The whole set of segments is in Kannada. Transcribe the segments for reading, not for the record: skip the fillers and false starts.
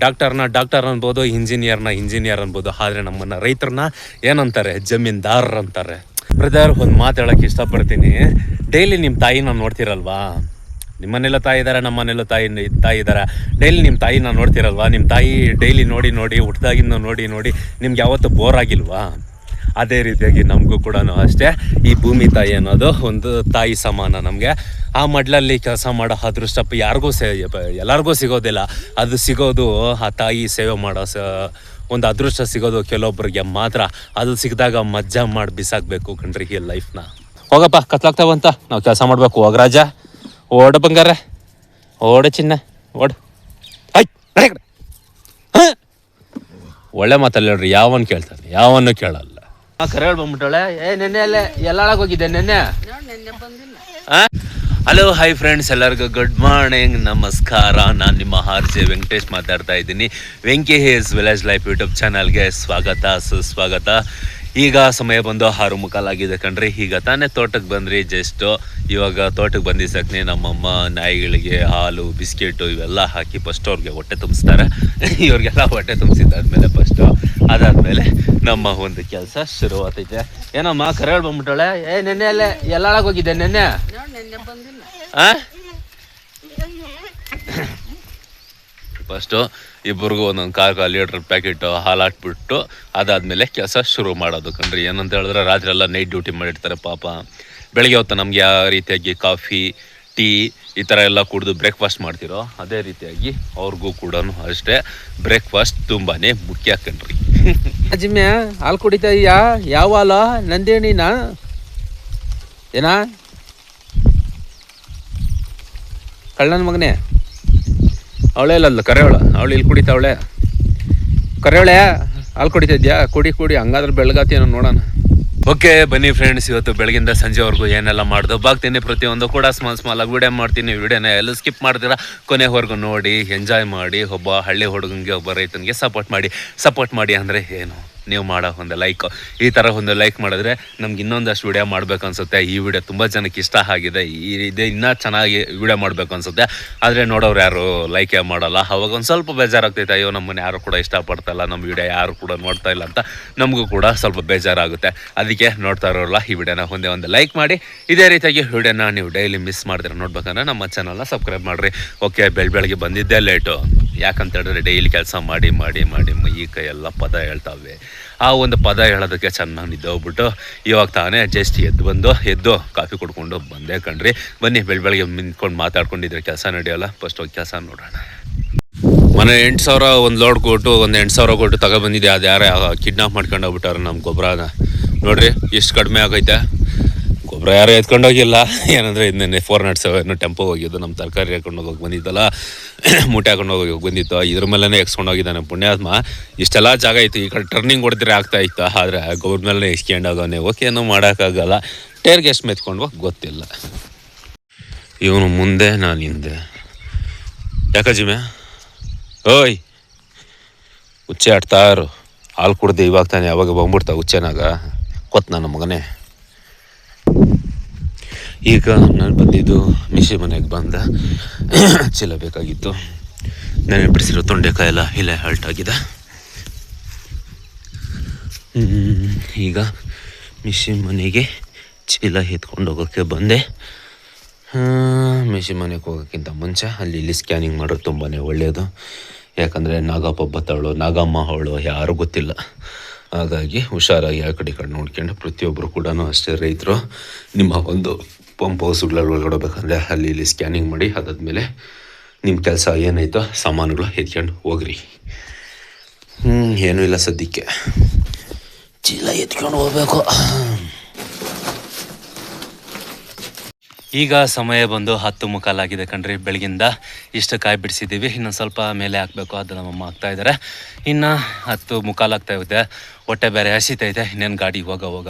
ಡಾಕ್ಟರ್ ಅನ್ಬೋದು, ಇಂಜಿನಿಯರ್ ಅನ್ಬೋದು. ಆದರೆ ನಮ್ಮನ್ನ ರೈತರನ್ನ ಏನಂತಾರೆ, ಜಮೀನ್ದಾರ್ ಅಂತಾರೆ. ಬ್ರದರ್, ಒಂದು ಮಾತು ಹೇಳೋಕ್ಕೆ ಇಷ್ಟಪಡ್ತೀನಿ. ಡೈಲಿ ನಿಮ್ಮ ತಾಯಿನ ನೋಡ್ತಿರಲ್ವಾ? ನಿಮ್ಮನೆಲ್ಲ ತಾಯಿ ಇದ್ದಾರೆ, ನಮ್ಮನೆಲ್ಲೂ ತಾಯಿ ಇದ್ದಾರೆ. ಡೈಲಿ ನಿಮ್ಮ ತಾಯಿನ ನೋಡ್ತಿರಲ್ವಾ? ನಿಮ್ಮ ತಾಯಿ ಡೈಲಿ ನೋಡಿ ಹುಟ್ಟಿದಾಗಿಂದ ನೋಡಿ ನಿಮ್ಗೆ ಯಾವತ್ತೂ ಬೋರ್ ಆಗಿಲ್ವಾ? ಅದೇ ರೀತಿಯಾಗಿ ನಮಗೂ ಕೂಡ ಅಷ್ಟೇ ಈ ಭೂಮಿ ತಾಯಿ ಅನ್ನೋದು ಒಂದು ತಾಯಿ ಸಮಾನ ನಮಗೆ. ಆ ಮಡ್ಲಲ್ಲಿ ಕೆಲಸ ಮಾಡೋ ಅದೃಷ್ಟ ಎಲ್ಲರಿಗೂ ಸಿಗೋದಿಲ್ಲ. ಅದು ಸಿಗೋದು ಆ ತಾಯಿ ಸೇವೆ ಮಾಡೋ ಒಂದು ಅದೃಷ್ಟ ಸಿಗೋದು ಕೆಲವೊಬ್ಬರಿಗೆ ಮಾತ್ರ. ಅದು ಸಿಕ್ಕಿದಾಗ ಮಜ್ಜಾ ಮಾಡಿ ಬಿಸಾಕಬೇಕು ಕಣ್ರಿ ಈ ಲೈಫ್ನ. ಹೋಗಪ್ಪ, ಕತ್ಲಾಗ್ತಾವಂತ, ನಾವು ಕೆಲಸ ಮಾಡಬೇಕು. ಹೋಗ್ರಾಜ, ಓಡ ಬಂಗಾರ, ಓಡ ಚಿನ್ನ, ಓಡ. ಒಳ್ಳೆ ಮಾತಲ್ಲ ಹೇಳ್ರಿ, ಯಾವನ್ ಕೇಳ್ತಾನೆ? ಯಾವನ್ನೂ ಕೇಳಲ್ಲ. ಕರೆ ಬಂದ್ಬಿಟ್ಟಾಳೆ. ನೆನ್ನೆ ಅಲ್ಲೇ ಎಲ್ಲಾಳಾಗ ಹೋಗಿದ್ದೆ ನೆನ್ನೆ. ಹಲೋ, ಹಾಯ್ ಫ್ರೆಂಡ್ಸ್, ಎಲ್ಲರಿಗೂ ಗುಡ್ ಮಾರ್ನಿಂಗ್, ನಮಸ್ಕಾರ. ನಾನು ನಿಮ್ಮ ಆರ್.ಜೆ. ವೆಂಕಟೇಶ್ ಮಾತಾಡ್ತಾ ಇದ್ದೀನಿ. Venky hairs village life YouTube ಚಾನಲ್ಗೆ ಸ್ವಾಗತ, ಸುಸ್ವಾಗತ. ಈಗ ಸಮಯ ಬಂದು 6:15 ಕಣ್ರಿ. ಈಗ ತಾನೇ ತೋಟಕ್ಕೆ ಬಂದ್ರಿ. ಇವಾಗ ತೋಟಕ್ಕೆ ಬಂದಿದ್ದಕ್ಕೆ ನಮ್ಮಮ್ಮ ನಾಯಿಗಳಿಗೆ ಹಾಲು, ಬಿಸ್ಕೆಟು ಇವೆಲ್ಲ ಹಾಕಿ ಫಸ್ಟ್ ಅವ್ರಿಗೆ ಹೊಟ್ಟೆ ತುಂಬಿಸ್ತಾರೆ. ಇವ್ರಿಗೆಲ್ಲ ಹೊಟ್ಟೆ ತುಂಬಿಸಿದ್ದಾದ್ಮೇಲೆ ಅದಾದ್ಮೇಲೆ ನಮ್ಮ ಒಂದು ಕೆಲಸ ಶುರುವಾತೈತೆ. ಏನಮ್ಮ ಕರೆ ಬಂದ್ಬಿಟ್ಟಾಳೆ. ನೆನ್ನೆ ಅಲ್ಲೇ ಎಲ್ಲಾಳಾಗ ಹೋಗಿದ್ದೆ ನೆನ್ನೆ. ಫಸ್ಟು ಇಬ್ಬರಿಗೂ ಒಂದೊಂದು 1 ಲೀಟ್ರ್ ಪ್ಯಾಕೆಟು ಹಾಲು ಹಾಕ್ಬಿಟ್ಟು ಅದಾದಮೇಲೆ ಕೆಲಸ ಶುರು ಮಾಡೋದು ಕಣ್ರಿ. ಏನಂತ ಹೇಳಿದ್ರೆ ರಾತ್ರಿ ಎಲ್ಲ ನೈಟ್ ಡ್ಯೂಟಿ ಮಾಡಿರ್ತಾರೆ ಪಾಪ. ಬೆಳಗ್ಗೆ ಹೊತ್ತು ನಮಗೆ ಯಾವ ರೀತಿಯಾಗಿ ಕಾಫಿ, ಟೀ ಈ ಥರ ಎಲ್ಲ ಕುಡಿದು ಬ್ರೇಕ್ಫಾಸ್ಟ್ ಮಾಡ್ತಿರೋ ಅದೇ ರೀತಿಯಾಗಿ ಅವ್ರಿಗೂ ಕೂಡ ಅಷ್ಟೇ ಬ್ರೇಕ್ಫಾಸ್ಟ್ ತುಂಬಾ ಮುಖ್ಯ ಕಣ್ರಿ. ಅಜ್ಜಿಮ್ಯ ಹಾಲು ಕುಡಿತಾ ಇದೆಯಾ? ಯಾವ ಹಾಲು? ನಂದೇಣಿನಾ? ಏನಾ ಕಳ್ಳನ ಮಗನೇ? ಅವಳೇ ಇಲ್ಲಲ್ಲ ಕರೆಯವಳ, ಅವಳು ಇಲ್ಲಿ ಕುಡಿತಾವಳೆ. ಕರೆಯವಳೆ ಹಾಲು ಕುಡಿತಾ ಇದೆಯಾ? ಕುಡಿ ಹಂಗಾದ್ರೆ ಬೆಳಗಾತಿಯೋ ನೋಡೋಣ. ಓಕೆ ಬನ್ನಿ ಫ್ರೆಂಡ್ಸ್, ಇವತ್ತು ಬೆಳಗಿಂದ ಸಂಜೆವರೆಗೂ ಏನೆಲ್ಲ ಮಾಡ್ದು ಬಾಗ್ತೀನಿ ಪ್ರತಿಯೊಂದು ಕೂಡ ಸ್ಮಾಲ್ ಆಗಿ ವಿಡಿಯೋ ಮಾಡ್ತೀನಿ. ವಿಡಿಯೋನ ಎಲ್ಲ ಸ್ಕಿಪ್ ಮಾಡ್ತೀರಾ, ಕೊನೆವರೆಗೂ ನೋಡಿ ಎಂಜಾಯ್ ಮಾಡಿ. ಒಬ್ಬ ಹಳ್ಳಿ ಹುಡುಗನಿಗೆ, ಒಬ್ಬ ರೈತನಿಗೆ ಸಪೋರ್ಟ್ ಮಾಡಿ ಅಂದರೆ ಏನು? ನೀವು ಮಾಡೋ ಒಂದು ಲೈಕ್, ಈ ಥರ ಒಂದು ಲೈಕ್ ಮಾಡಿದ್ರೆ ನಮ್ಗೆ ಇನ್ನೊಂದಷ್ಟು ವಿಡಿಯೋ ಮಾಡ್ಬೇಕು ಅನ್ಸುತ್ತೆ. ಈ ವಿಡಿಯೋ ತುಂಬ ಜನಕ್ಕೆ ಇಷ್ಟ ಆಗಿದೆ. ಇದೇ ಇನ್ನೂ ಚೆನ್ನಾಗಿ ವಿಡಿಯೋ ಮಾಡಬೇಕು ಅನ್ಸುತ್ತೆ. ಆದರೆ ನೋಡೋರು ಯಾರು ಲೈಕೇ ಮಾಡಲ್ಲ. ಅವಾಗ ಒಂದು ಸ್ವಲ್ಪ ಬೇಜಾರಾಗ್ತೈತೆ. ಅಯ್ಯೋ ನಮ್ಮನ್ನು ಯಾರು ಕೂಡ ಇಷ್ಟಪಡ್ತಾಯಿಲ್ಲ, ನಮ್ಮ ವಿಡಿಯೋ ಯಾರು ಕೂಡ ನೋಡ್ತಾ ಇಲ್ಲ ಅಂತ ನಮಗೂ ಕೂಡ ಸ್ವಲ್ಪ ಬೇಜಾರಾಗುತ್ತೆ. ಅದಕ್ಕೆ ನೋಡ್ತಾ ಇರೋಲ್ಲ ಈ ವಿಡಿಯೋನ ಒಂದು ಲೈಕ್ ಮಾಡಿ. ಇದೇ ರೀತಿಯಾಗಿ ವಿಡಿಯೋನ ನೀವು ಡೈಲಿ ಮಿಸ್ ಮಾಡಿದ್ರೆ ನೋಡ್ಬೇಕಂದ್ರೆ ನಮ್ಮ ಚಾನಲ್ನ ಸಬ್ಸ್ಕ್ರೈಬ್ ಮಾಡಿರಿ. ಓಕೆ, ಬೆಳಗ್ಗೆ ಬಂದಿದ್ದೇ ಲೇಟು. ಯಾಕಂತ ಹೇಳಿದ್ರೆ ಡೈಲಿ ಕೆಲಸ ಮಾಡಿ ಈ ಕೈಯೆಲ್ಲ ಪದ ಹೇಳ್ತಾವೆ. ಆ ಒಂದು ಪದ ಹೇಳೋದಕ್ಕೆ ಚೆನ್ನಾಗಿ ನಿದ್ದೋಗ್ಬಿಟ್ಟು ಇವಾಗ ತಾನೇ ಜಸ್ಟ್ ಎದ್ದು ಕಾಫಿ ಕುಡ್ಕೊಂಡು ಬಂದೇ ಕಣ್ರಿ. ಬನ್ನಿ, ಬೆಳಗ್ಗೆ ನಿಂತ್ಕೊಂಡು ಮಾತಾಡ್ಕೊಂಡಿದ್ರೆ ಕೆಲಸ ನಡೆಯೋಲ್ಲ. ಫಸ್ಟ್ ಹೋಗಿ ಕೆಲಸ ನೋಡೋಣ. ಮನೆ 8,000 ಒಂದು ಲೋಡ್ ಕೊಟ್ಟು 8,000 ಕೊಟ್ಟು ತಗೊಬಂದಿದ್ದೆ. ಅದು ಯಾರೇ ಕಿಡ್ನಾಪ್ ಮಾಡ್ಕೊಂಡು ಹೋಗ್ಬಿಟ್ಟಾರೆ ನಮ್ಮ ಗೊಬ್ಬರನ. ನೋಡ್ರಿ ಎಷ್ಟು ಕಡಿಮೆ ಆಗೈತೆ. ಗೊಬ್ಬರ ಯಾರು ಎತ್ಕೊಂಡೋಗಿಲ್ಲ. ಏನಂದರೆ ಇದನ್ನೇ 407 ಟೆಂಪೋ ಹೋಗಿದ್ದು. ನಮ್ಮ ತರಕಾರಿ ಹಾಕೊಂಡು ಹೋಗಿ ಬಂದಿದ್ದಲ್ಲ, ಮೂಟೆ ಹಾಕೊಂಡು ಹೋಗಿ ಬಂದಿತ್ತು. ಇದ್ರ ಮೇಲೇ ಎಕ್ಸ್ಕೊಂಡೋಗಿದ್ದಾನೆ ಪುಣ್ಯಾತ್ಮ. ಇಷ್ಟೆಲ್ಲ ಜಾಗ ಇತ್ತು, ಈ ಕಡೆ ಟರ್ನಿಂಗ್ ಹೊಡೆದ್ರೆ ಆಗ್ತಾ ಇತ್ತು. ಆದರೆ ಗೊಬ್ಬರ ಮೇಲೆ ಎಕ್ಸ್ಕೊಂಡೋಗೋನೆ. ಓಕೆ, ಏನೂ ಮಾಡೋಕ್ಕಾಗಲ್ಲ. ಟೇರ್ಗೆ ಎಷ್ಟು ಮೆತ್ಕೊಂಡು ಗೊತ್ತಿಲ್ಲ. ಇವನು ಮುಂದೆ, ನಾನು ಹಿಂದೆ. ಯಾಕಜ್ಜಿಮೆ ಓಯ್ ಹುಚ್ಚೆ ಆಡ್ತಾರು. ಹಾಲು ಕುಡ್ದು ಇವಾಗ ತಾನೆ ಯಾವಾಗ ಬಂದ್ಬಿಡ್ತಾ ಹುಚ್ಚೆನಾಗ ಕೊತ್ತು ನನ್ನ ಮಗನೇ. ಈಗ ನಾನು ಬಂದಿದ್ದು ಮಿಷಿ ಮನೆಗೆ ಬಂದ ಚೀಲ ಬೇಕಾಗಿತ್ತು. ನಾನು ಬಿಡಿಸಿರೋ ತೊಂಡೆಕಾಯಿ ಎಲ್ಲ ಇಲ್ಲೇ ಹಾಲ್ಟಾಗಿದೆ. ಈಗ ಮಿಷಿ ಮನೆಗೆ ಚೀಲ ಎತ್ಕೊಂಡು ಹೋಗೋಕ್ಕೆ ಬಂದೆ. ಮಿಷಿ ಮನೆಗೆ ಹೋಗೋಕ್ಕಿಂತ ಮುಂಚೆ ಇಲ್ಲಿ ಸ್ಕ್ಯಾನಿಂಗ್ ಮಾಡೋದು ತುಂಬಾ ಒಳ್ಳೆಯದು. ಯಾಕಂದರೆ ನಾಗಮ್ಮ ಅವಳು ಯಾರೂ ಗೊತ್ತಿಲ್ಲ. ಹಾಗಾಗಿ ಹುಷಾರಾಗಿ ಆ ಕಡೆ ನೋಡ್ಕೊಂಡು ಪ್ರತಿಯೊಬ್ಬರು ಕೂಡ ಅಷ್ಟೇ ರೈತರು ನಿಮ್ಮ ಒಂದು ಪಂಪ್ ಹೌಸ್ಗಳಲ್ಲಿ ಒಳಗಡೆ ಬೇಕಂದರೆ ಇಲ್ಲಿ ಸ್ಕ್ಯಾನಿಂಗ್ ಮಾಡಿ ಅದಾದಮೇಲೆ ನಿಮ್ಮ ಕೆಲಸ ಏನಾಯ್ತೋ ಸಾಮಾನುಗಳು ಎತ್ಕೊಂಡು ಹೋಗ್ರಿ. ಏನೂ ಇಲ್ಲ ಸದ್ಯಕ್ಕೆ, ಚೀಲ ಎತ್ಕೊಂಡು ಹೋಗ್ಬೇಕು. ಈಗ ಸಮಯ ಬಂದು 10:15 ಕಣ್ರಿ. ಬೆಳಗಿಂದ ಇಷ್ಟು ಕಾಯಿ ಬಿಡಿಸಿದ್ದೀವಿ. ಇನ್ನೊಂದು ಸ್ವಲ್ಪ ಮೇಲೆ ಹಾಕಬೇಕು. ಅದು ನಮ್ಮಮ್ಮ ಹಾಕ್ತಾಯಿದ್ದಾರೆ. ಇನ್ನು 10:15 ಆಗ್ತಾಯಿದೆ. ಹೊಟ್ಟೆ ಬೇರೆ ಹಸಿತೈತೆ. ಇನ್ನೇನು ಗಾಡಿ ಹೋಗ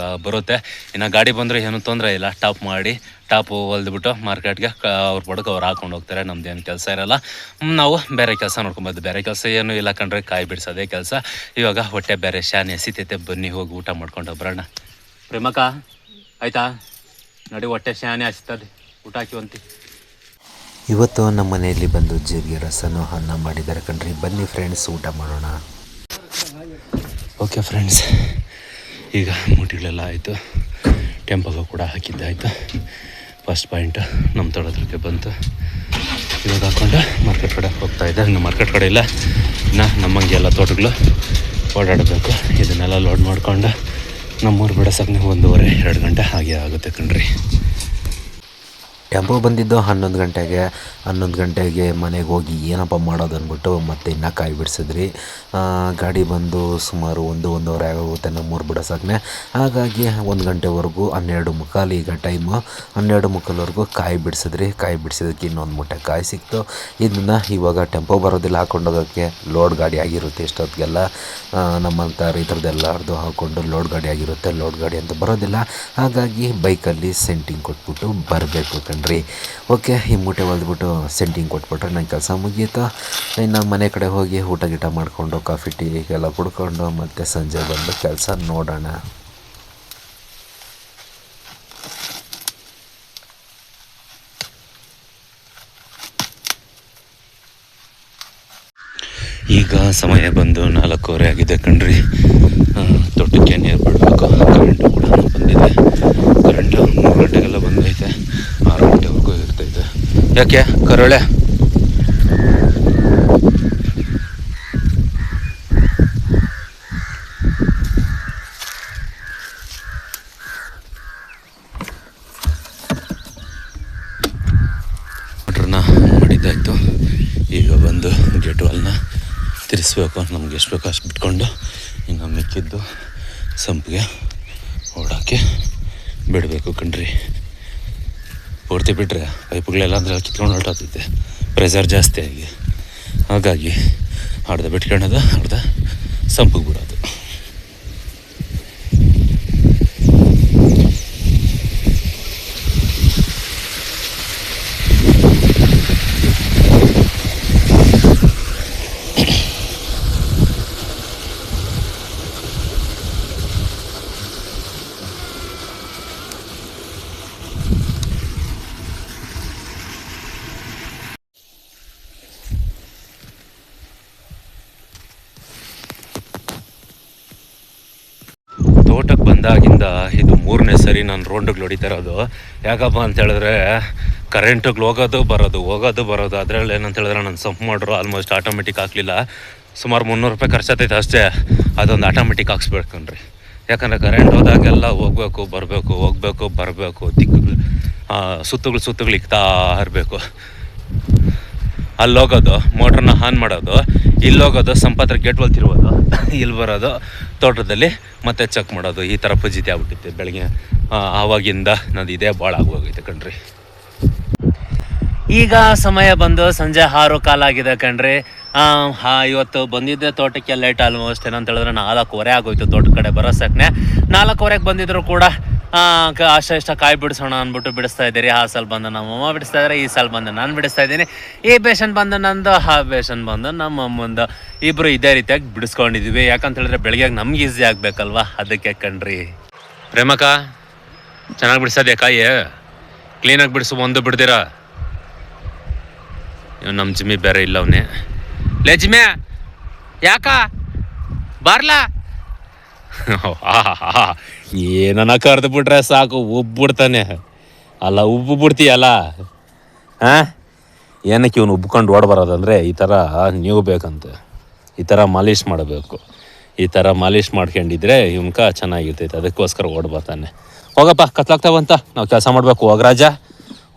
ಬರುತ್ತೆ. ಇನ್ನು ಗಾಡಿ ಬಂದರೆ ಏನೂ ತೊಂದರೆ ಇಲ್ಲ. ಟಾಪು ಹೊಲ್ದುಬಿಟ್ಟು ಮಾರ್ಕೆಟ್ಗೆ ಅವ್ರ ಬಡಕ್ಕೆ ಅವ್ರು ಹಾಕೊಂಡು ಹೋಗ್ತಾರೆ. ನಮ್ದೇನು ಕೆಲಸ ಇರೋಲ್ಲ. ನಾವು ಬೇರೆ ಕೆಲಸ ನೋಡ್ಕೊಬೋದು. ಬೇರೆ ಕೆಲಸ ಏನೂ ಇಲ್ಲ ಕಣ್ರಿ, ಕಾಯಿ ಬಿಡಿಸೋದೇ ಕೆಲಸ. ಇವಾಗ ಹೊಟ್ಟೆ ಬೇರೆ ಶಾನೆ ಹಸಿತೈತೆ. ಬನ್ನಿ ಹೋಗಿ ಊಟ ಮಾಡ್ಕೊಂಡು ಬರೋಣ. ಪ್ರೇಮಕ್ಕ ಆಯಿತಾ? ನೋಡಿ, ಹೊಟ್ಟೆ ಶಾನೆ ಹಸಿತದೆ, ಊಟ ಹಾಕಿವಂತಿ. ಇವತ್ತು ನಮ್ಮ ಮನೆಯಲ್ಲಿ ಬಂದು ಜೀರಿಗೆ ರಸನೂ ಅನ್ನ ಮಾಡಿದ್ದಾರೆ ಕಣ್ರಿ. ಬನ್ನಿ ಫ್ರೆಂಡ್ಸ್, ಊಟ ಮಾಡೋಣ. ಓಕೆ ಫ್ರೆಂಡ್ಸ್, ಈಗ ಮೂಟಿಗಳೆಲ್ಲ ಆಯಿತು, ಟೆಂಪಲ್ಗೂ ಕೂಡ ಹಾಕಿದ್ದಾಯಿತು. ಫಸ್ಟ್ ಪಾಯಿಂಟ್ ನಮ್ಮ ತೋಟದಕ್ಕೆ ಬಂತು. ಇವಾಗ ಹಾಕ್ಕೊಂಡು ಮಾರ್ಕೆಟ್ ಕಡೆ ಹೋಗ್ತಾಯಿದ್ದೆ. ಇನ್ನು ಮಾರ್ಕೆಟ್ ಕಡೆ ಇಲ್ಲ, ಇನ್ನು ನಮ್ಮಂಗೆ ಎಲ್ಲ ತೋಟಗಳು ಓಡಾಡಬೇಕು. ಇದನ್ನೆಲ್ಲ ಲೋಡ್ ಮಾಡ್ಕೊಂಡು ನಮ್ಮೂರು ಬಿಡೋಸಕ್ಕೆ 1:30-2 ಗಂಟೆ ಹಾಗೆ ಆಗುತ್ತೆ ಕಣ್ರಿ. ಟೆಂಪೋ ಬಂದಿದ್ದು 11 ಗಂಟೆಗೆ. 11 ಗಂಟೆಗೆ ಮನೆಗೆ ಹೋಗಿ ಏನಪ್ಪ ಮಾಡೋದು ಅಂದ್ಬಿಟ್ಟು ಮತ್ತೆ ಇನ್ನೂ ಕಾಯಿ ಬಿಡಿಸಿದ್ರಿ. ಗಾಡಿ ಬಂದು ಸುಮಾರು 1-1:30 ಆಗೋಗುತ್ತೆ ನಮ್ಮೂರು ಬಿಡೋಸಕ್ಕೆ. ಹಾಗಾಗಿ 1 ಗಂಟೆವರೆಗೂ 12:45 ಈಗ ಟೈಮು. 12:45ವರೆಗೂ ಕಾಯಿ ಬಿಡಿಸಿದ್ರಿ. ಕಾಯಿ ಬಿಡಿಸಿದಕ್ಕೆ ಇನ್ನೊಂದು ಮೂಟೆ ಕಾಯಿ ಸಿಕ್ತು. ಇದನ್ನು ಇವಾಗ ಟೆಂಪೋ ಬರೋದಿಲ್ಲ, ಹಾಕೊಂಡೋಗೋಕ್ಕೆ ಲೋಡ್ ಗಾಡಿ ಆಗಿರುತ್ತೆ ಇಷ್ಟೊತ್ತಿಗೆಲ್ಲ. ನಮ್ಮಂಥ ರೈತರದ್ದೆಲ್ಲರದು ಹಾಕ್ಕೊಂಡು ಲೋಡ್ ಗಾಡಿ ಆಗಿರುತ್ತೆ, ಲೋಡ್ ಗಾಡಿ ಅಂತ ಬರೋದಿಲ್ಲ. ಹಾಗಾಗಿ ಬೈಕಲ್ಲಿ ಸೆಂಟಿಂಗ್ ಕೊಟ್ಬಿಟ್ಟು ಬರಬೇಕು ಕಣ್ರಿ. ಓಕೆ, ಈ ಮೂಟೆ ಹೊಲ್ದ್ಬಿಟ್ಟು ಸೆಂಟಿಂಗ್ ಕೊಟ್ಬಿಟ್ರೆ ನನ್ನ ಕೆಲಸ ಮುಗೀತು. ಇನ್ನು ಮನೆ ಕಡೆ ಹೋಗಿ ಊಟ ಗೀಟ ಮಾಡಿಕೊಂಡು ಕಾಫಿ ಟೀ ಎಲ್ಲ ಕುಡ್ಕೊಂಡು ಮತ್ತೆ ಸಂಜೆ ಬಂದು ಕೆಲಸ ನೋಡೋಣ. ಈಗ ಸಮಯ ಬಂದು 4:15 ಆಗಿದೆ ಕಣ್ರಿ. ತೋಟಕ್ಕೆ ನೀರು ಬಿಡಬೇಕು. ಕರೆಂಟು ಕೂಡ ಬಂದಿದೆ. ಕರೆಂಟು 3 ಗಂಟೆಗೆಲ್ಲ ಬಂದೈತೆ, 6 ಗಂಟೆವರೆಗೂ ಇರ್ತೈತೆ. ಯಾಕೆ ಕರೋಳೆ? ಮೋಟ್ರನ್ನ ಮಾಡಿದ್ದಾಯಿತು. ಈಗ ಬಂದು ಗೇಟ್ ವಾಲ್ನ ತಿರ್ಸ್ಬೇಕು. ನಮ್ಗೆ ಎಷ್ಟು ಬೇಕೋ ಅಷ್ಟು ಬಿಟ್ಕೊಂಡು ಇನ್ನು ಮಿಕ್ಕಿದ್ದು ಸಂಪಿಗೆ ಓಡೋಕ್ಕೆ ಬಿಡಬೇಕು ಕಣ್ರಿ. ಪೂರ್ತಿ ಬಿಟ್ಟರೆ ಪೈಪುಗಳೆಲ್ಲ ಅಂದರೆ ಕಿತ್ಕೊಂಡು ಹೊರಟೋಗ್ತೈತೆ, ಪ್ರೆಷರ್ ಜಾಸ್ತಿ ಆಗಿ. ಹಾಗಾಗಿ ಅರ್ಧ ಬಿಟ್ಕೊಳ್ಳೋದು, ಅರ್ಧ ಸಂಪಿಗೆ ಬಿಡೋದು. ತೋಟಕ್ಕೆ ಬಂದಾಗಿಂದ ಇದು 3ನೇ ಸರಿ ನಾನು ರೌಂಡಿಗೆ ಹೊಡಿತಾ ಇರೋದು. ಯಾಕಪ್ಪ ಅಂತ ಹೇಳಿದ್ರೆ ಕರೆಂಟಿಗೆ ಹೋಗೋದು ಬರೋದು. ಅದರಲ್ಲಿ ಏನಂತ ಹೇಳಿದ್ರೆ ನಾನು ಸಂಪ್ ಮಾಡ್ರು ಆಲ್ಮೋಸ್ಟ್ ಆಟೋಮೆಟಿಕ್ ಹಾಕಲಿಲ್ಲ. ಸುಮಾರು 300 ರೂಪಾಯಿ ಖರ್ಚಾಗ್ತೈತೆ ಅಷ್ಟೇ. ಅದೊಂದು ಆಟೋಮೆಟಿಕ್ ಹಾಕ್ಸ್ಬೇಕನ್ರಿ. ಯಾಕಂದರೆ ಕರೆಂಟ್ ಹೋದಾಗೆಲ್ಲ ಹೋಗ್ಬೇಕು ಬರಬೇಕು ಸುತ್ತುಗಳು ಇಕ್ತಾ ಇರಬೇಕು. ಅಲ್ಲೋಗೋದು, ಮೋಟ್ರನ್ನ ಆನ್ ಮಾಡೋದು, ಇಲ್ಲೋಗೋದು, ಸಂಪತ್ರ ಗೇಟ್ ವಾಲ್ ತಿರುಗೋದು, ಇಲ್ಲಿ ಬರೋದು, ತೋಟದಲ್ಲಿ ಮತ್ತೆ ಚೆಕ್ ಮಾಡೋದು. ಈ ಥರ ಫಜಿತಿ ಆಗ್ಬಿಟ್ಟಿತ್ತು ಬೆಳಗ್ಗೆ. ಆವಾಗಿಂದ ನಂದು ಇದೇ ಭಾಳ ಆಗೋಗೈತೆ ಕಣ್ರಿ. ಈಗ ಸಮಯ ಬಂದು ಸಂಜೆ 6:15 ಆಗಿದೆ ಕಣ್ರಿ. ಇವತ್ತು ಬಂದಿದ್ದೆ ತೋಟಕ್ಕೆ ಲೇಟ್. ಆಲ್ಮೋಸ್ಟ್ ಏನಂತ ಹೇಳಿದ್ರೆ 4:15 ಆಗೋಯ್ತು ತೋಟದ ಕಡೆ ಬರೋಸಕ್ಕೆ. 4:15ಗೆ ಬಂದಿದ್ರು ಕೂಡ ಅಷ್ಟ ಕಾಯಿ ಬಿಡಿಸೋಣ ಅಂದ್ಬಿಟ್ಟು ಬಿಡಿಸ್ತಾ ಇದ್ದೀರಿ. ಆ ಸಲ ಬಂದು ನಮ್ಮಮ್ಮ ಬಿಡಿಸ್ತಾ ಇದ್ದಾರೆ, ಈ ಸಲ ಬಂದು ನಾನು ಬಿಡಿಸ್ತಾ ಇದ್ದೀನಿ. ಈ ಬೇಷನ್ ಬಂದು ನಂದು, ಆ ಬೇಷನ್ ಬಂದು ನಮ್ಮಮ್ಮಂದು. ಇಬ್ಬರು ಇದೇ ರೀತಿಯಾಗಿ ಬಿಡಿಸ್ಕೊಂಡಿದ್ವಿ. ಯಾಕಂತ ಹೇಳಿದ್ರೆ ಬೆಳಗ್ಗೆ ನಮ್ಗೆ ಈಸಿ ಆಗಬೇಕಲ್ವ, ಅದಕ್ಕೆ ಕಣ್ರಿ. ಪ್ರೇಮಕ್ಕ ಚೆನ್ನಾಗಿ ಬಿಡಿಸೋದೆ ಕಾಯಿ, ಕ್ಲೀನಾಗಿ ಬಿಡಿಸು, ಒಂದು ಬಿಡ್ದಿರಾ. ನಮ್ಮ ಜಿಮ್ಮಿ ಬೇರೆ ಇಲ್ಲ, ಅವನೇ ಲೇ ಜಿಮ್ಮೆ ಯಾಕ ಬಾರ್ಲಾ. ಏನನ್ನ ಕರೆದು ಬಿಟ್ರೆ ಸಾಕು ಉಬ್ಬಿಡ್ತಾನೆ. ಅಲ್ಲ ಉಬ್ಬು ಬಿಡ್ತೀಯಲ್ಲ, ಏನಕ್ಕೆ ಇವನು ಉಬ್ಕೊಂಡು ಓಡಬರೋದಂದರೆ ಈ ಥರ ನೀವು ಬೇಕಂತೆ. ಈ ಥರ ಮಾಲೀಶ್ ಮಾಡಬೇಕು. ಈ ಥರ ಮಾಲೀಶ್ ಮಾಡ್ಕೊಂಡಿದ್ರೆ ಇವನ್ಕ ಚೆನ್ನಾಗಿರ್ತೈತೆ. ಅದಕ್ಕೋಸ್ಕರ ಓಡ್ಬರ್ತಾನೆ. ಹೋಗಪ್ಪ, ಕತ್ಲಾಗ್ತಾವಂತ, ನಾವು ಕೆಲಸ ಮಾಡಬೇಕು. ಹೋಗ್ರಾಜ,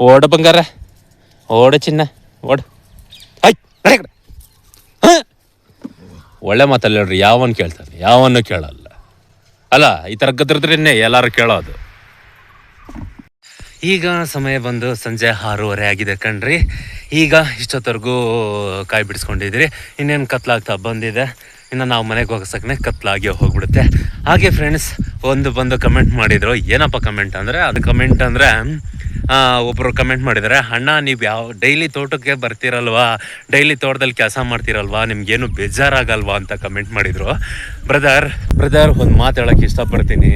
ಓಡ ಬಂಗಾರ, ಓಡ ಚಿನ್ನ, ಓಡ. ಒಳ್ಳೆ ಮಾತಲ್ಲ ಹೇಳ್ರಿ, ಯಾವನ್ ಕೇಳ್ತಾನೆ? ಯಾವನ್ನೂ ಕೇಳಲ್ಲ ಅಲ್ಲ. ಈ ಥರ ಗದ್ರದ್ರೇನೆ ಎಲ್ಲರೂ ಕೇಳೋದು. ಈಗ ಸಮಯ ಬಂದು ಸಂಜೆ 6:15 ಆಗಿದೆ ಕಣ್ರಿ. ಈಗ ಇಷ್ಟೊತ್ತವರೆಗೂ ಕಾಯಿ ಬಿಡಿಸ್ಕೊಂಡಿದ್ದೀರಿ. ಇನ್ನೇನು ಕತ್ಲಾಗ್ತಾ ಬಂದಿದೆ. ಇನ್ನು ನಾವು ಮನೆಗೆ ಹೋಗೋಸಕ್ಕೆ ಕತ್ಲಾಗಿ ಹೋಗ್ಬಿಡುತ್ತೆ. ಹಾಗೆ ಫ್ರೆಂಡ್ಸ್, ಬಂದು ಕಮೆಂಟ್ ಮಾಡಿದರು. ಏನಪ್ಪ ಕಮೆಂಟ್ ಅಂದರೆ, ಅದು ಕಮೆಂಟ್ ಅಂದರೆ ಒಬ್ಬರು ಕಮೆಂಟ್ ಮಾಡಿದ್ದಾರೆ, ಅಣ್ಣ ನೀವು ಡೈಲಿ ತೋಟಕ್ಕೆ ಬರ್ತೀರಲ್ವಾ, ಡೈಲಿ ತೋಟದಲ್ಲಿ ಕೆಲಸ ಮಾಡ್ತೀರಲ್ವಾ, ನಿಮ್ಗೇನು ಬೇಜಾರಾಗಲ್ವಾ ಅಂತ ಕಮೆಂಟ್ ಮಾಡಿದರು. ಬ್ರದರ್ ಒಂದು ಮಾತು ಹೇಳೋಕ್ಕೆ ಇಷ್ಟಪಡ್ತೀನಿ.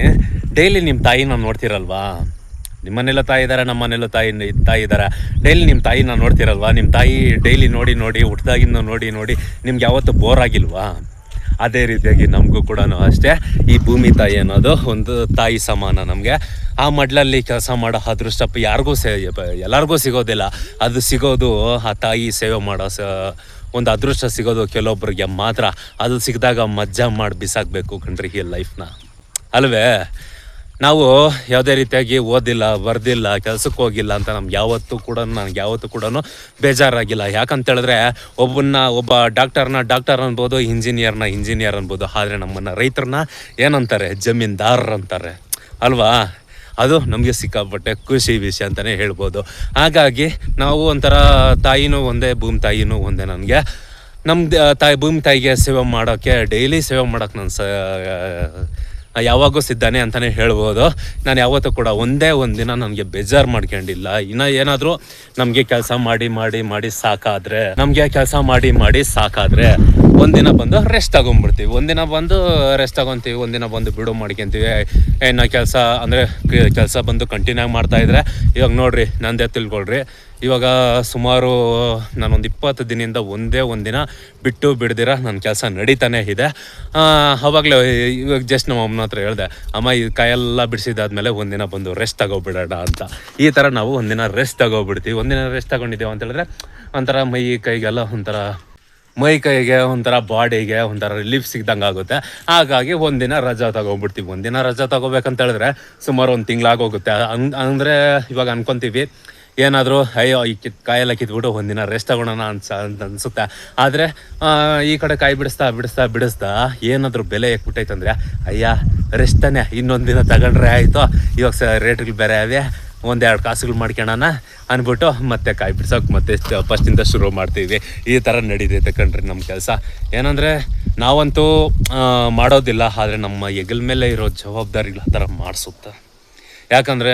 ಡೈಲಿ ನಿಮ್ಮ ತಾಯಿ ನಾವು ನೋಡ್ತೀರಲ್ವಾ, ನಿಮ್ಮ ಮನೇಲೂ ತಾಯಿ ಇದ್ದಾರೆ, ನಮ್ಮ ಮನೇಲೂ ತಾಯಿ ಇದ್ದಾರೆ. ಡೈಲಿ ನಿಮ್ಮ ತಾಯಿನ ನೋಡ್ತಿರಲ್ವಾ? ನಿಮ್ಮ ತಾಯಿ ಡೈಲಿ ನೋಡಿ ಹುಟ್ಟಿದಾಗಿಂದ ನೋಡಿ ನಿಮ್ಗೆ ಯಾವತ್ತೂ ಬೋರ್ ಆಗಿಲ್ವಾ? ಅದೇ ರೀತಿಯಾಗಿ ನಮಗೂ ಕೂಡ ಅಷ್ಟೇ ಈ ಭೂಮಿ ತಾಯಿ ಅನ್ನೋದು ಒಂದು ತಾಯಿ ಸಮಾನ ನಮಗೆ. ಆ ಮಡ್ಲಲ್ಲಿ ಕೆಲಸ ಮಾಡೋ ಅದೃಷ್ಟ ಎಲ್ಲರಿಗೂ ಸಿಗೋದಿಲ್ಲ. ಅದು ಸಿಗೋದು ಆ ತಾಯಿ ಸೇವೆ ಮಾಡೋ ಒಂದು ಅದೃಷ್ಟ ಸಿಗೋದು ಕೆಲವೊಬ್ಬರಿಗೆ ಮಾತ್ರ. ಅದು ಸಿಕ್ಕಿದಾಗ ಮಜ್ಜಾ ಮಾಡಿ ಬಿಸಾಕಬೇಕು ಕಣ್ರಿ ಈ ಲೈಫ್ನ, ಅಲ್ವೇ? ನಾವು ಯಾವುದೇ ರೀತಿಯಾಗಿ ಓದಿಲ್ಲ, ಬರ್ದಿಲ್ಲ, ಕೆಲಸಕ್ಕೆ ಹೋಗಿಲ್ಲ ಅಂತ ನನಗೆ ಯಾವತ್ತೂ ಕೂಡ ಬೇಜಾರಾಗಿಲ್ಲ. ಯಾಕಂತೇಳಿದ್ರೆ ಒಬ್ಬ ಡಾಕ್ಟರ್ ಅನ್ಬೋದು, ಇಂಜಿನಿಯರ್ ಅನ್ಬೋದು. ಆದರೆ ನಮ್ಮನ್ನು ರೈತರನ್ನ ಏನಂತಾರೆ? ಜಮೀನ್ದಾರರು ಅಂತಾರೆ ಅಲ್ವಾ? ಅದು ನಮಗೆ ಸಿಕ್ಕಾಪಟ್ಟೆ ಖುಷಿ ವಿಷಯ ಅಂತಲೇ ಹೇಳ್ಬೋದು. ಹಾಗಾಗಿ ನಾವು ಒಂಥರ ತಾಯಿನೂ ಒಂದೇ, ಭೂಮಿ ತಾಯಿನೂ ಒಂದೇ. ನನಗೆ ನಮ್ಮ ಭೂಮಿ ತಾಯಿಗೆ ಸೇವೆ ಮಾಡೋಕ್ಕೆ, ಡೈಲಿ ಸೇವೆ ಮಾಡೋಕ್ಕೆ ನಾನು ಯಾವಾಗೂ ಸಿದ್ಧಾನೆ ಅಂತಲೇ ಹೇಳ್ಬೋದು. ನಾನು ಯಾವತ್ತೂ ಕೂಡ ಒಂದೇ ದಿನ ನನಗೆ ಬೇಜಾರು ಮಾಡ್ಕೊಂಡಿಲ್ಲ. ಇನ್ನು ಏನಾದರೂ ನಮಗೆ ಕೆಲಸ ಮಾಡಿ ಸಾಕಾದರೆ ಒಂದಿನ ಬಂದು ರೆಸ್ಟ್ ತಗೊಂಡ್ಬಿಡ್ತೀವಿ, ಒಂದಿನ ಬಂದು ರೆಸ್ಟ್ ತಗೊತೀವಿ, ಒಂದಿನ ಬಂದು ಬಿಡು ಮಾಡ್ಕೊತೀವಿ. ಇನ್ನು ಕೆಲಸ ಬಂದು ಕಂಟಿನ್ಯೂ ಮಾಡ್ತಾಯಿದ್ರೆ ಇವಾಗ ನೋಡಿರಿ, ನಂದೇ ತಿಳ್ಕೊಳ್ರಿ, ಇವಾಗ ಸುಮಾರು ನಾನೊಂದು 20 ದಿನದಿಂದ ಒಂದಿನ ಬಿಟ್ಟು ಬಿಡ್ದಿರ ನನ್ನ ಕೆಲಸ ನಡೀತಾನೆ ಇದೆ. ಆವಾಗಲೇ ಇವಾಗ ಜಸ್ಟ್ ನಮ್ಮ ಅಮ್ಮನ ಹತ್ರ ಹೇಳಿದೆ, ಅಮ್ಮ ಈ ಕೈಯೆಲ್ಲ ಬಿಡಿಸಿದಾದ್ಮೇಲೆ ಒಂದಿನ ಬಂದು ರೆಸ್ಟ್ ತಗೋಬಿಡೋಣ ಅಂತ. ಈ ಥರ ನಾವು ಒಂದಿನ ರೆಸ್ಟ್ ತಗೋಬಿಡ್ತೀವಿ. ಒಂದಿನ ರೆಸ್ಟ್ ತಗೊಂಡಿದ್ದೇವೆ ಅಂತ ಹೇಳಿದ್ರೆ ಒಂಥರ ಮೈ ಕೈಗೆ ಒಂಥರ ಬಾಡಿಗೆ ಒಂಥರ ರಿಲೀಫ್ ಸಿಗ್ದಂಗೆ ಆಗುತ್ತೆ. ಹಾಗಾಗಿ ಒಂದಿನ ರಜಾ ತಗೊಂಡ್ಬಿಡ್ತೀವಿ. ಒಂದಿನ ರಜಾ ತಗೋಬೇಕಂತ ಹೇಳಿದ್ರೆ ಸುಮಾರು 1 ತಿಂಗಳಾಗೋಗುತ್ತೆ. ಅಂದರೆ ಇವಾಗ ಅನ್ಕೊತೀವಿ ಏನಾದರೂ ಈ ಕಾಯೆಲ್ಲ ಕಿತ್ಬಿಟ್ಟು ಒಂದಿನ ರೆಸ್ಟ್ ತಗೊಳ್ಳೋಣ ಅನ್ಸುತ್ತೆ. ಆದರೆ ಈ ಕಡೆ ಕಾಯಿ ಬಿಡಿಸ್ತಾ ಏನಾದರೂ ಬೆಲೆ ಏಕ್ಬಿಟ್ಟೈತಂದರೆ ರೆಸ್ಟ್ ತಾನೆ, ಇನ್ನೊಂದು ದಿನ ತಗೊಂಡ್ರೆ ಆಯಿತು, ಇವಾಗ ರೇಟ್ಗಳು ಬೇರೆ ಅವೇ, 1-2 ಕಾಸುಗಳು ಮಾಡ್ಕೊಳ್ಳೋಣ ಅಂದ್ಬಿಟ್ಟು ಮತ್ತೆ ಕಾಯಿ ಬಿಡ್ಸೋಕೆ ಮತ್ತೆ ಫಸ್ಟಿಂದ ಶುರು ಮಾಡ್ತೀವಿ. ಈ ಥರ ನಡೀತೈತೆ ಕಣ್ರಿ ನಮ್ಮ ಕೆಲಸ. ಏನಂದರೆ ನಾವಂತೂ ಮಾಡೋದಿಲ್ಲ, ಆದರೆ ನಮ್ಮ ಹೆಗಲ ಮೇಲೆ ಇರೋ ಜವಾಬ್ದಾರಿಗಳು ಆ ಥರ ಮಾಡಿಸುತ್ತೆ. ಯಾಕಂದರೆ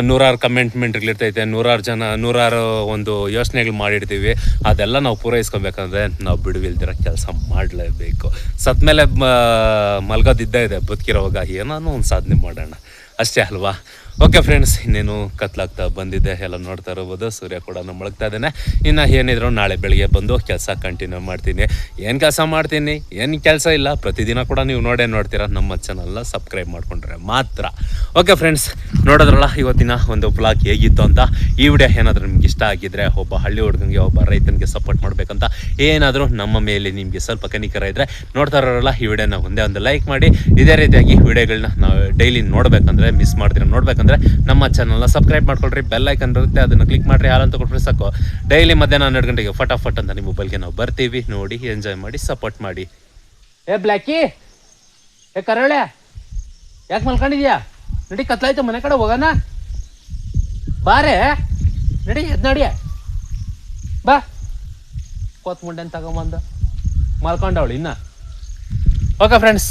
100 ಕಮೆಂಟ್ಮೆಂಟ್ಗಳಿರ್ತೈತೆ, 100 ಒಂದು ಯೋಚನೆಗಳು ಮಾಡಿರ್ತೀವಿ. ಅದೆಲ್ಲ ನಾವು ಪೂರೈಸ್ಕೊಬೇಕಂದ್ರೆ ನಾವು ಬಿಡುವಿಲ್ದಿರೋ ಕೆಲಸ ಮಾಡಲೇಬೇಕು. ಸತ್ಮೇಲೆ ಮಲ್ಗೋದಿದ್ದೇ ಇದೆ, ಬದುಕಿರೋವಾಗ ಏನಾನು ಒಂದು ಸಾಧನೆ ಮಾಡೋಣ ಅಷ್ಟೇ ಅಲ್ವಾ? ಓಕೆ ಫ್ರೆಂಡ್ಸ್, ಇನ್ನೇನು ಕತ್ಲಾಗ್ತಾ ಬಂದಿದೆ, ಎಲ್ಲ ನೋಡ್ತಾ ಇರ್ಬೋದು. ಸೂರ್ಯ ಕೂಡ ಮಳಗ್ತಾ ಇದ್ದಾನೆ. ಇನ್ನು ಏನಿದ್ರು ನಾಳೆ ಬೆಳಿಗ್ಗೆ ಬಂದು ಕೆಲಸ ಕಂಟಿನ್ಯೂ ಮಾಡ್ತೀನಿ. ಏನು ಕೆಲಸ ಮಾಡ್ತೀನಿ, ಏನು ಕೆಲಸ ಇಲ್ಲ, ಪ್ರತಿದಿನ ಕೂಡ ನೀವು ನೋಡ್ತೀರಾ. ನಮ್ಮ ಚಾನಲ್ನ ಸಬ್ಸ್ಕ್ರೈಬ್ ಮಾಡ್ಕೊಂಡ್ರೆ ಮಾತ್ರ. ಓಕೆ ಫ್ರೆಂಡ್ಸ್, ನೋಡೋದ್ರಲ್ಲ ಇವತ್ತಿನ ಒಂದು ಬ್ಲಾಗ್ ಹೇಗಿತ್ತು ಅಂತ. ಈ ವಿಡಿಯೋ ಏನಾದರೂ ನಿಮ್ಗೆ ಇಷ್ಟ ಆಗಿದ್ರೆ, ಒಬ್ಬ ಹಳ್ಳಿ ಹುಡುಗನಿಗೆ, ಒಬ್ಬ ರೈತನಿಗೆ ಸಪೋರ್ಟ್ ಮಾಡಬೇಕಂತ ಏನಾದರೂ ನಮ್ಮ ಮೇಲೆ ನಿಮಗೆ ಸ್ವಲ್ಪ ಕನಿಕರ ಇದ್ದರೆ, ನೋಡ್ತಾ ಇರೋಲ್ಲ ಈ ವಿಡಿಯೋನ ಒಂದೇ ಒಂದು ಲೈಕ್ ಮಾಡಿ. ಇದೇ ರೀತಿಯಾಗಿ ವಿಡಿಯೋಗಳನ್ನ ನಾವು ಡೈಲಿ ನೋಡಬೇಕಂದ್ರೆ, ಮಿಸ್ ಮಾಡ್ತೀರಾ ನೋಡಬೇಕಂದ್ರೆ ನಮ್ಮ ಚಾನಲ್ನ ಸಬ್ಸ್ಕ್ರೈಬ್ ಮಾಡ್ಕೊಳ್ರಿ. ಬೆಲ್ ಐಕನ್ ಬರುತ್ತೆ, ಅದನ್ನು ಕ್ಲಿಕ್ ಮಾಡಿರಿ, ಹಾಲಂತ ಕೊಟ್ಟರೆ ಸಾಕು. ಡೈಲಿ ಮಧ್ಯಾಹ್ನ 12 ಗಂಟೆಗೆ ಫಟಾಫಟ್ ಅಂತ ನಿಮ್ಮ ಮೊಬೈಲ್ಗೆ ನಾವು ಬರ್ತೀವಿ. ನೋಡಿ, ಎಂಜಾಯ್ ಮಾಡಿ, ಸಪೋರ್ಟ್ ಮಾಡಿ. ಬ್ಲ್ಯಾಕಿ, ಕರಳೆ, ಯಾಕೆ ಮಲ್ಕೊಂಡಿದ್ಯಾ? ನಡಿ, ಕತ್ಲಾಯ್ತು, ಮನೆ ಕಡೆ ಹೋಗೋಣ. ಬಾರೆ, ನಡಿ, ನಡಿಯ ಬಾ. ಕೋತ್ ಮುಂಡೆನ್ ತಗೊಂಬಂದ ಮಲ್ಕೊಂಡವಳು ಇನ್ನ. Okay friends.